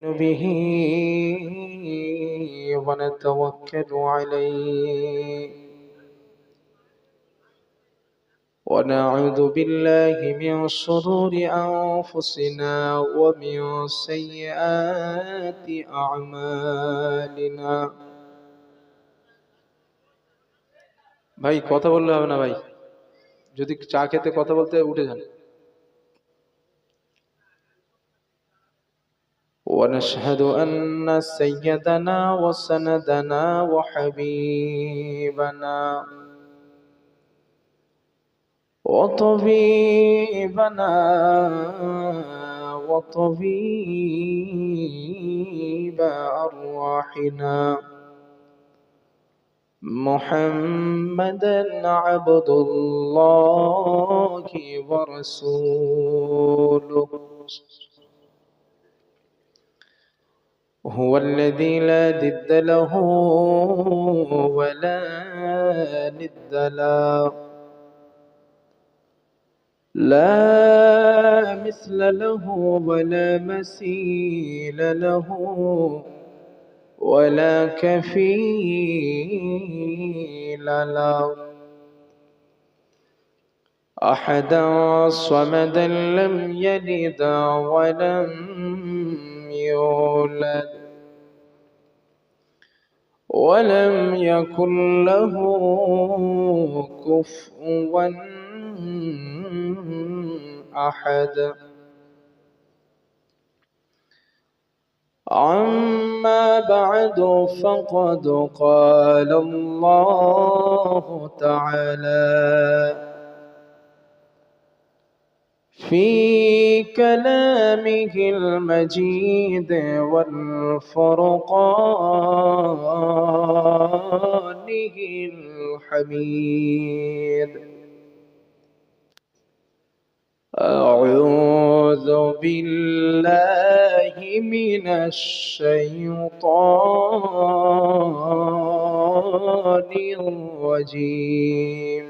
به ونتوكل عليه ونعوذ بالله من شرور أنفسنا ومن سيئات أعمالنا ভাই কথা বললে হবে না ভাই যদি চা খেতে কথা বলতে উঠে যান ونشهد أن سيدنا وسندنا وحبيبنا وطبيبنا وطبيب أرواحنا محمدا عبد الله ورسوله هو الذي لا ضد له ولا ند له لا مثل له ولا مثيل له ولا كفيل له أحدا صمدا لم يلد ولم يولد ولم يكن له كفوا أحد أما بعد فقد قال الله تعالى في كلامه المجيد والفرقانه الحميد أعوذ بالله من الشيطان الرجيم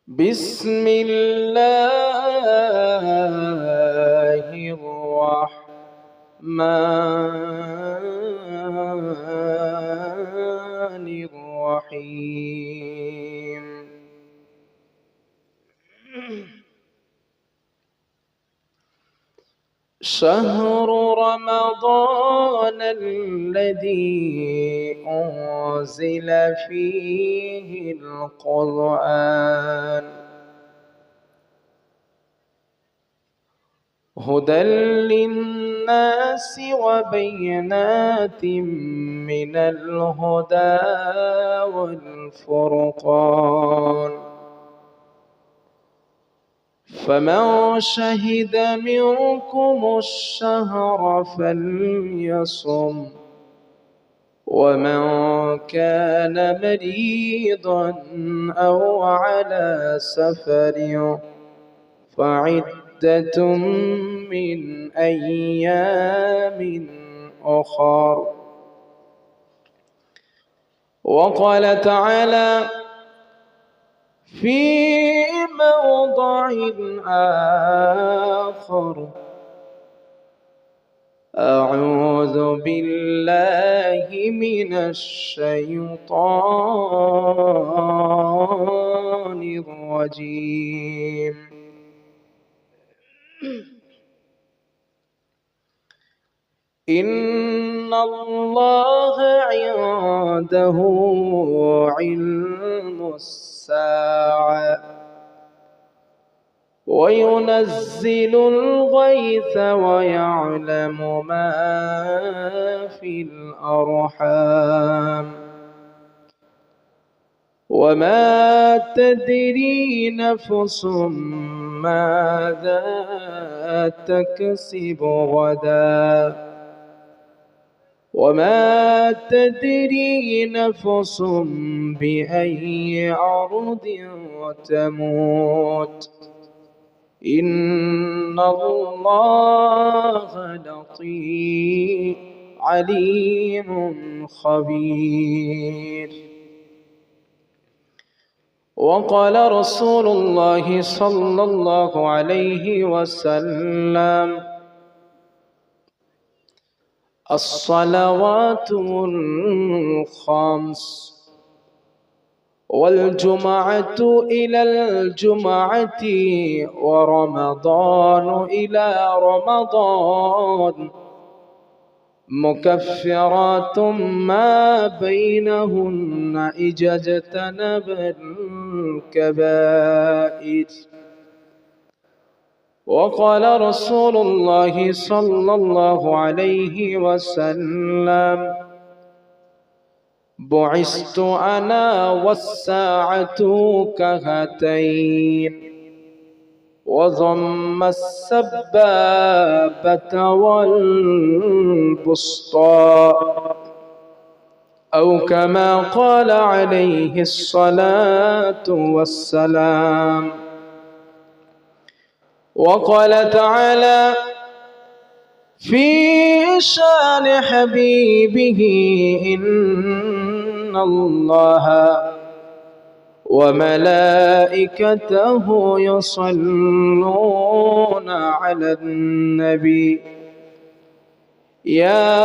بسم الله الرحمن الرحيم شهر رمضان الذي أنزل فيه القرآن هدى للناس وبينات من الهدى والفرقان فمن شهد منكم الشهر فليصم ومن كان مريضا أو على سفر فعدة من أيام أخر وقال تعالى في موضع آخر أعوذ بالله من الشيطان الرجيم إن الله عنده علم الساعة وينزل الغيث ويعلم ما في الأرحام وما تدري نفس ماذا تكسب غدا وما تدري نفس بأي أرض تموت إن الله لطيف عليم خبير وقال رسول الله صلى الله عليه وسلم الصلوات الخمس والجمعة إلى الجمعة ورمضان إلى رمضان مكفرات ما بينهن إذا اجتنب الكبائر. وقال رسول الله صلى الله عليه وسلم بعثت أنا والساعة كهاتين وضم السبابة والبسطى أو كما قال عليه الصلاة والسلام. وقال تعالى في شان حبيبه إن الله وملائكته يصلون على النبي يا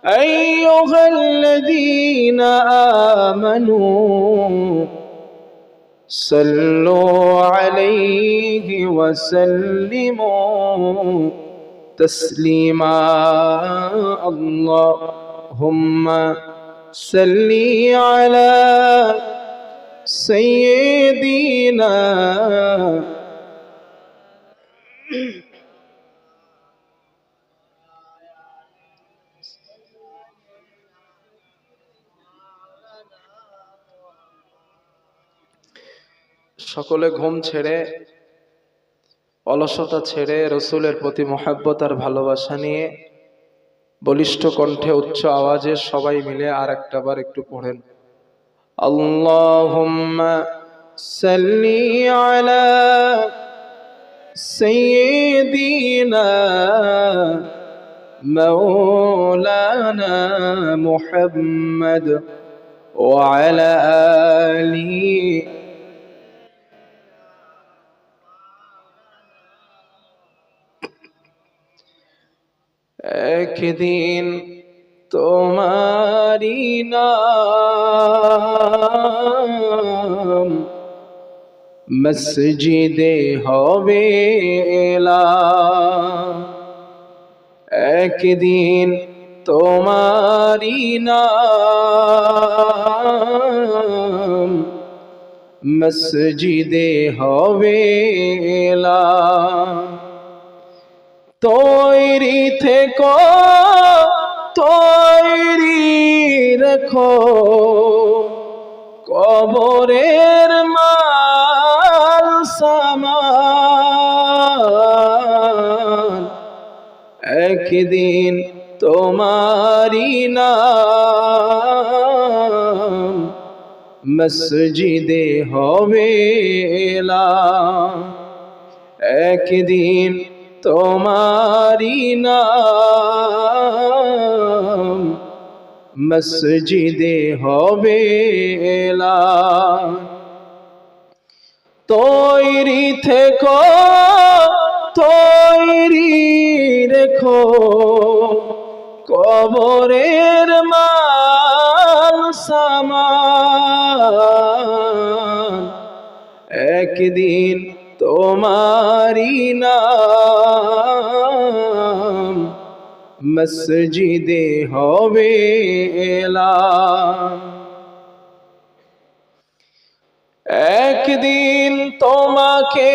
أيها الذين آمنوا صلوا عليه وسلموا تسليما اللهم صل على سيدنا সকলে ঘুম ছেড়ে অলসতা ছেড়ে রসুলের প্রতি মহব্বত আর ভালোবাসা নিয়ে বলিষ্ঠ কণ্ঠে উচ্চ আওয়াজে সবাই মিলে আর একটা বার একটু পড়েন আল্লাহুম্মা সাল্লি আলা সাইয়্যিদিনা মাওলানা মুহাম্মদ ওয়া আলা আলিহি একদিন তোমারি নাম মসজিদে হবে এলান একদিন তোমারি নাম মসজিদে হবে এলান তৈরি থেকো তৈরি রেখো কবরের মাল সামান একদিন তোমারি নাম মসজিদে হবে এলান একদিন তোমারি নাম মসজিদে হবে এলান তৈরি থেকো তৈরি রেখো কবরের মাল সামান একদিন তোমারি নাম মসজিদে হবে এলান একদিন তোমাকে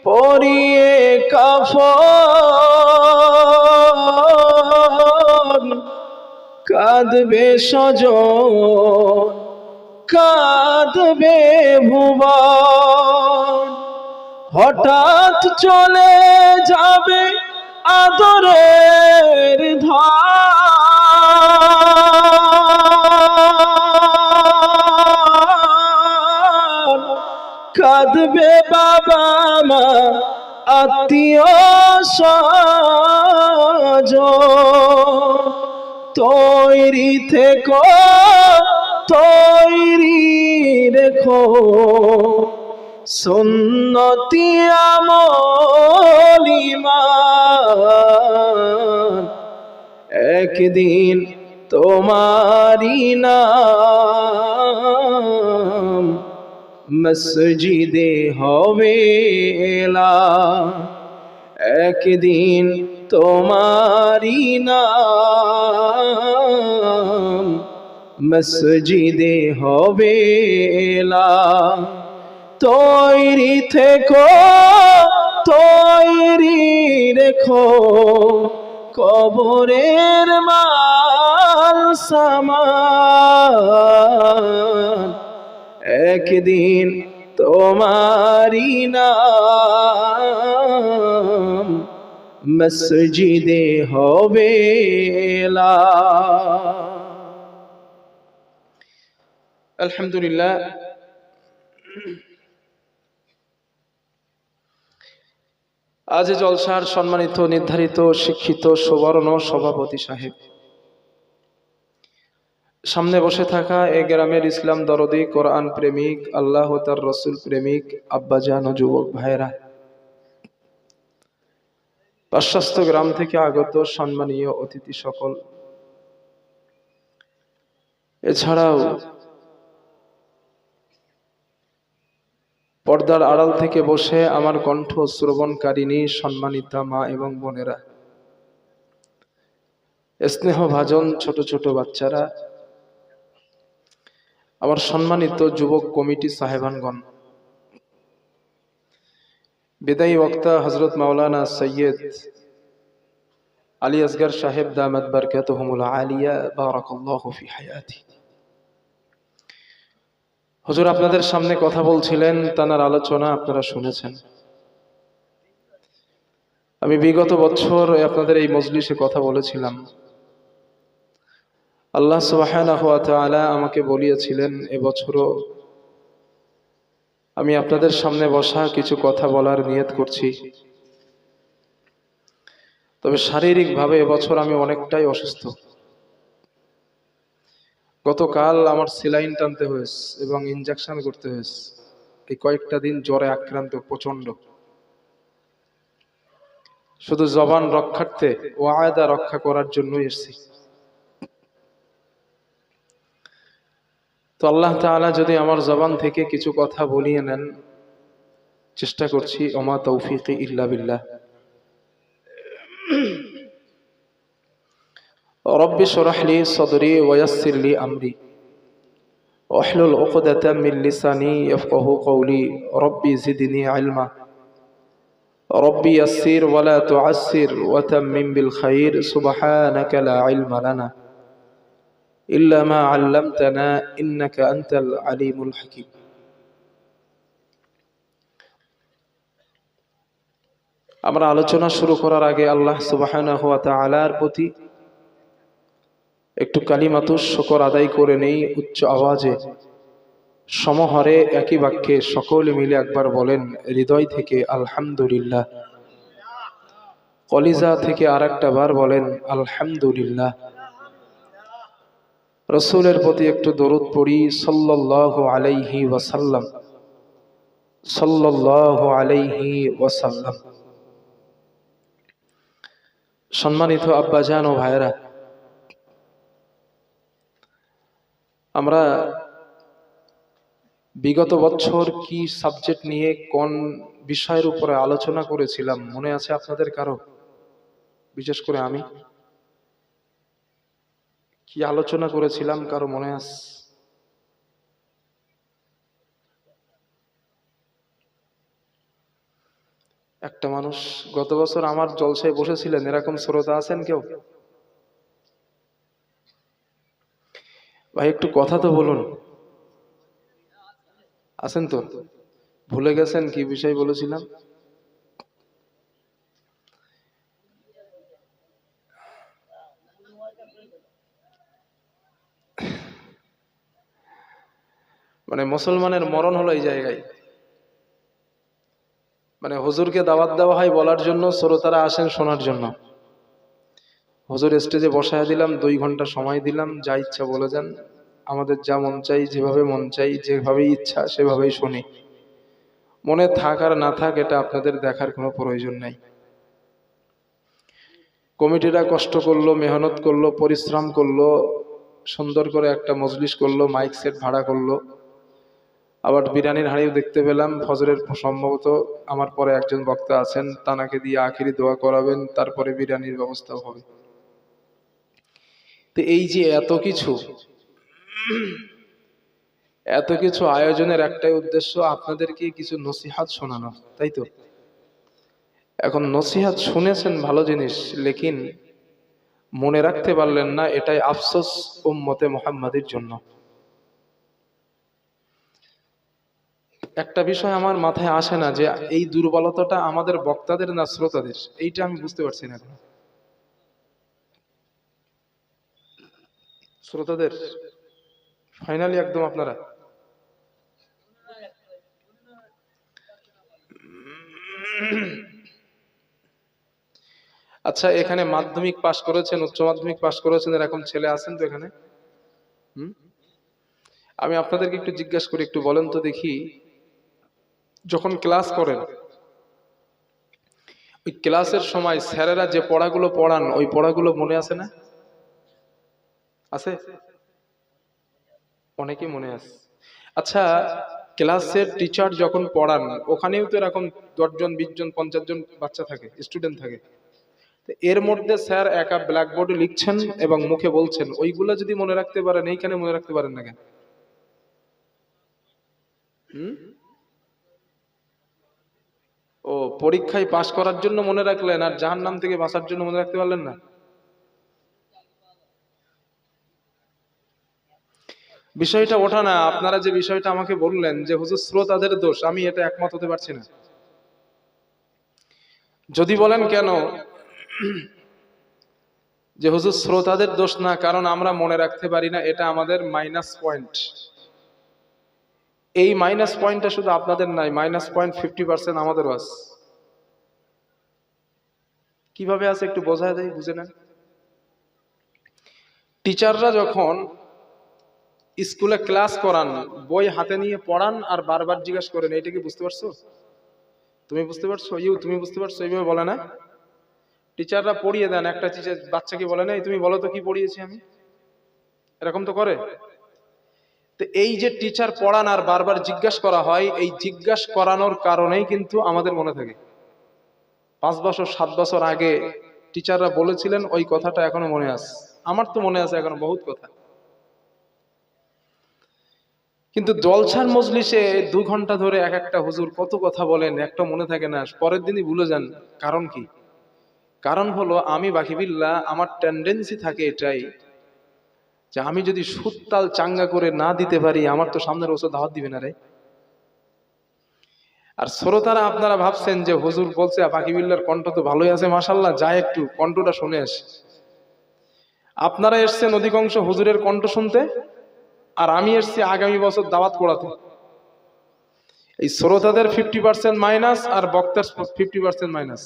পরিয়ে কাফন কাঁদবে স্বজন কাঁদবে ভুবন হঠাৎ চলে যাবে আদরের ধন কাঁদবে বাবা মা আত্মীয় স্বজন তৈরি থেকো তৈরি রেখো সুন্নতি আমল ঈমান একদিন তোমারি নাম মসজিদে হবে এলা, একদিন তোমারি নাম মসজিদে হবে এলা। তৈরি থেকো, তৈরি রেখো কবরের মাল সামান, একদিন তোমারি নাম মসজিদে হবে এলা। আলহামদুলিল্লাহ, আজ জলসার সম্মানিত নির্ধারিত শিক্ষিত সুবর্ণ সভাপতি সাহেব, সামনে বসে থাকা এ গ্রামের ইসলাম দরদি, কোরআন প্রেমিক, আল্লাহ তার রসুল প্রেমিক আব্বাজান ও যুবক ভাইরা, পার্শ্বস্থ গ্রাম থেকে আগত সম্মানীয় অতিথি সকল, এছাড়াও পর্দার আড়াল থেকে বসে আমার কণ্ঠ শ্রবণকারিণী সম্মানিতা মা এবং বোনেরা, স্নেহভাজন ছোট ছোট বাচ্চারা, আমার সম্মানিত যুবক কমিটি সাহেবানগণ, বিদায়ী বক্তা হযরত মাওলানা সৈয়দ আলী আসগর সাহেব দামাত বরকাতুহুমুল আলিয়া বারাকাল্লাহু ফি হায়াতি। হুজুর আপনাদের সামনে কথা বলছিলেন, তার আলোচনা আপনারা শুনেছেন। আমি বিগত বছর আপনাদের এই মজলিসে কথা বলেছিলাম। আল্লাহ সুবহানাহু ওয়া তাআলা আমাকে বলিয়েছিলেন এবছরও আমি আপনাদের সামনে বসা কিছু কথা বলার নিয়ত করছি। তবে শারীরিকভাবে এবছর আমি অনেকটাই অসুস্থ। গতকাল আমার সেলাইন টানতে হয়েছে এবং ইনজেকশন করতে হয়েছে। এই কয়েকটা দিন জ্বরে আক্রান্ত প্রচন্ড। শুধু জবান রক্ষার্থে, ওয়াদা রক্ষা করার জন্যই এসেছি। তো আল্লাহ তাআলা যদি আমার জবান থেকে কিছু কথা বলিয়ে নেন, চেষ্টা করছি। ওমা তৌফিকি ইল্লা বিল্লাহ। রব্বি শরহ লি সদরি ওয়া ইয়াসসির লি আমরি ওয়াহলুল উকদাতাম মিন লিসানি ইয়াফকাহু কওলি রব্বি জিদনি ইলমা রব্বি ইয়াসসির ওয়া লা তুআসসির ওয়া তাম্মিম বিল খাইর সুবহানাকা লা ইলমা লানা ইল্লা মা আল্লামতানা ইন্নাকা আনতাল আলিমুল হাকীম। আমরা আলোচনা শুরু করার আগে আল্লাহ সুবহানাহু ওয়া তাআলার প্রতি একটু কালিমাতুশ শুকর আদায় করে নেই উচ্চ আওয়াজে, সমহরে একই বাক্যে সকলে মিলে একবার বলেন হৃদয় থেকে আলহামদুলিল্লাহ। কলিজা থেকে আরেকটা বার বলেন আলহামদুলিল্লাহ। রাসূলের প্রতি একটু দরুদ পড়ি সাল্লাল্লাহু আলাইহি ওয়াসাল্লাম, সাল্লাল্লাহু আলাইহি ওয়াসাল্লাম। সম্মানিত আব্বাজান ও ভাইরা, আমরা বিগত বছর কি সাবজেক্ট নিয়ে কোন বিষয়ের উপরে আলোচনা করেছিলাম মনে আছে আপনাদের কারো? বিশেষ করে আমি কি আলোচনা করেছিলাম কারো মনে আছে? একটা মানুষ গত বছর আমার জলসায় বসেছিলেন, এরকম শ্রোতা আছেন কেউ? ভাই একটু কথা তো বলুন। আছেন তো? ভুলে গেছেন কি বিষয় বলেছিলাম? মানে মুসলমানের মরণ হলো এই জায়গায়। মানে হুজুরকে দাওয়াত দেওয়া হয় বলার জন্য, শ্রোতারা আসেন শোনার জন্য। হুজুর স্টেজে বসায় দিলাম, 2 ঘন্টা সময় দিলাম, যা ইচ্ছা বলে যান। আমাদের যা মন চাই, যেভাবে মন চাই, যেভাবে ইচ্ছা সেভাবেই শুনি। মনে থাক আর না থাক এটা আপনাদের দেখার কোনো প্রয়োজন নাই। কমিটিরা কষ্ট করলো, মেহনত করলো, পরিশ্রম করলো, সুন্দর করে একটা মজলিস করলো, মাইক সেট ভাড়া করলো। আবার বিরিয়ানির হাঁড়িও দেখতে পেলাম। ফজরের সম্ভবত আমার পরে একজন বক্তা আছেন, তানাকে দিয়ে আখিরি দোয়া করাবেন, তারপরে বিরিয়ানির ব্যবস্থাও হবে। তো এই যে এত কিছু আয়োজনের একটাই উদ্দেশ্য, আপনাদেরকে কিছু নসিহাত শোনানো, তাই তো? এখন নসিহাত শুনেছেন ভালো জিনিস, লেকিন মনে রাখতে পারলেন না, এটাই আফসোস উম্মতে মুহাম্মাদের জন্য। একটা বিষয় আমার মাথায় আসে না, যে এই দুর্বলতাটা আমাদের বক্তাদের না শ্রোতাদের, এইটা আমি বুঝতে পারছি না এখন। শ্রোতাদের ফাইনালি একদম আপনারা। আচ্ছা, এখানে মাধ্যমিক পাশ করেছেন, উচ্চ মাধ্যমিক পাশ করেছেন, এরকম ছেলে আছেন তো এখানে? আমি আপনাদেরকে একটু জিজ্ঞাসা করি, একটু বলেন তো দেখি, যখন ক্লাস করেন, ওই ক্লাসের সময় স্যারেরা যে পড়াগুলো পড়ান, ওই পড়াগুলো মনে আছে না? আছে? অনেকেই মনে আছে। আচ্ছা, ক্লাসের টিচার যখন পড়ান, ওখানেও তো এরকম 10 জন 20 জন 50 জন বাচ্চা থাকে, স্টুডেন্ট থাকে। এর মধ্যে স্যার একা ব্ল্যাকবোর্ডে লিখছেন এবং মুখে বলছেন, ওইগুলো যদি মনে রাখতে পারেন, এইখানে মনে রাখতে পারেন না কেন? ও, পরীক্ষায় পাশ করার জন্য মনে রাখলেন, আর জাহান্নাম থেকে বাঁচার জন্য মনে রাখতে পারলেন না? বিষয়টা ওঠা না। আপনারা যে বিষয়টা আমাকে বললেন যে হুজুর শ্রোতাদের দোষ, আমি এটা একমত হতে পারছি না। যদি বলেন কেন, যে হুজুর শ্রোতাদের দোষ না, কারণ আমরা মনে রাখতে পারি না, এটা আমাদের মাইনাস পয়েন্ট। এই মাইনাস পয়েন্টটা শুধু আপনাদের নাই, মাইনাস পয়েন্ট 50% আমাদেরও আছে। কিভাবে আছে একটু বোঝায় দেয়, বুঝে নেন। টিচাররা যখন স্কুলে ক্লাস করান, বই হাতে নিয়ে পড়ান আর বারবার জিজ্ঞাসা করেন, এইটা কি বুঝতে পারছো, তুমি বুঝতে পারছো, তুমি বুঝতে পারছো, এইভাবে বলে না? টিচাররা পড়িয়ে দেন, একটা টিচার বাচ্চাকে বলে না, তুমি বলো তো কি পড়িয়েছি আমি, এরকম তো করে। তো এই যে টিচার পড়ান আর বারবার জিজ্ঞাসা করা হয়, এই জিজ্ঞাসা করানোর কারণেই কিন্তু আমাদের মনে থাকে। 5 বছর 7 বছর আগে টিচাররা বলেছিলেন, ওই কথাটা এখনো মনে আছে। আমার তো মনে আছে এখনো বহুত কথা। কিন্তু জলসার মজলিসে 2 ঘন্টা ধরে এক একটা হুজুর কত কথা বলেন, একটা মনে থাকে না, পরের দিনই ভুলে যান। কারণ কি? কারণ হলো, আমি বাকিবিল্লাহ, আমার টেন্ডেন্সি থাকে এটাই, যে আমি যদি সুত্তাল চাঙ্গা করে না দিতে পারি, আমার তো সামনের বছর দাওয়াত দিবে না রে। আর শ্রোতারা আপনারা ভাবছেন যে হুজুর বলছে বাকিবিল্লার কণ্ঠ তো ভালোই আছে, মাশাআল্লাহ, যায় একটু কণ্ঠটা শুনে আসে। আপনারা এসছেন অধিকাংশ হুজুরের কণ্ঠ শুনতে, আর আমি এসছি আগামী বছর দাওয়াত পড়াতে। এই শ্রোতাদের 50% মাইনাস আর বক্তার 50% মাইনাস।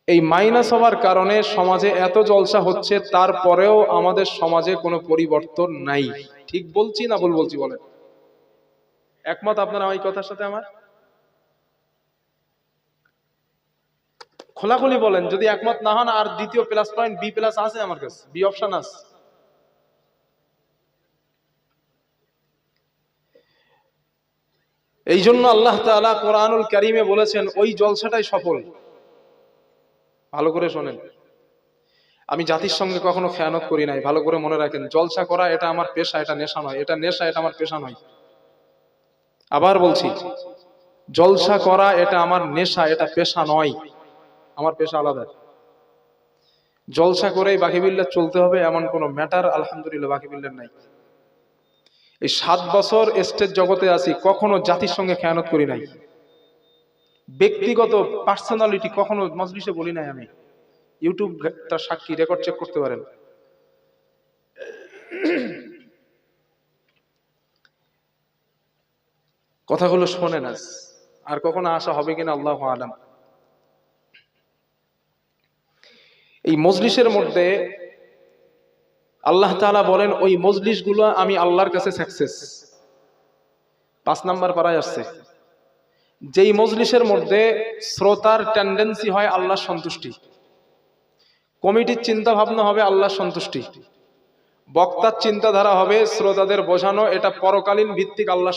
এই মাইনাস হওয়ার কারণে সমাজে এত জলসা হচ্ছে, তারপরেও আমাদের সমাজে কোনো পরিবর্তন নাই। ঠিক বলছি না ভুল বলছি বলেন? একমত আপনারা ওই কথার সাথে আমার? খোলাখুলি বলেন যদি একমত না হন। আর দ্বিতীয় প্লাস পয়েন্ট বি প্লাস আছে আমার কাছে, বি অপশন আছে। এই জন্য আল্লাহ তাআলা কোরআনুল কারীমে বলেছেন, ওই জলসাটাই সফল। ভালো করে শোনেন, আমি জাতির সঙ্গে কখনো খেয়ানত করি নাই, ভালো করে মনে রাখেন। জলসা করা এটা আমার পেশা, এটা নেশা নয়। এটা নেশা, এটা আমার পেশা নয়। আবার বলছি, জলসা করা এটা আমার নেশা, এটা পেশা নয়। আমার পেশা আলাদা। জলসা করেই বাকিবিল্লাহ চলতে হবে এমন কোন ম্যাটার আলহামদুলিল্লাহ বাকিবিল্লাহ নাই। এই 7 বছর স্টেজ জগতে আছি, কখনো জাতির সঙ্গে খেয়ানত করি নাই। ব্যক্তিগত পার্সোনালিটি কখনো মজলিসে বলি নাই আমি। ইউটিউব তার সাক্ষী, রেকর্ড চেক করতে পারেন। কথাগুলো শোনেন আজ, আর কখনো আশা হবে কিনা আল্লাহু আলাম। এই মজলিসের মধ্যে আল্লাহ তাআলা বলেন, ওই মজলিসগুলো আমি আল্লাহর কাছে সাকসেস। 5 নাম্বার পারায় আসছে, যেই মজলিসের মধ্যে শ্রোতার টেন্ডেন্সি হয় আল্লাহর সন্তুষ্টি। কমিটির চিন্তা ভাবনা হবে আল্লাহর সন্তুষ্টি, বক্তার চিন্তাধারা হবে শ্রোতাদের বোঝানো, এটা পরকালীন ভিত্তিক আল্লাহ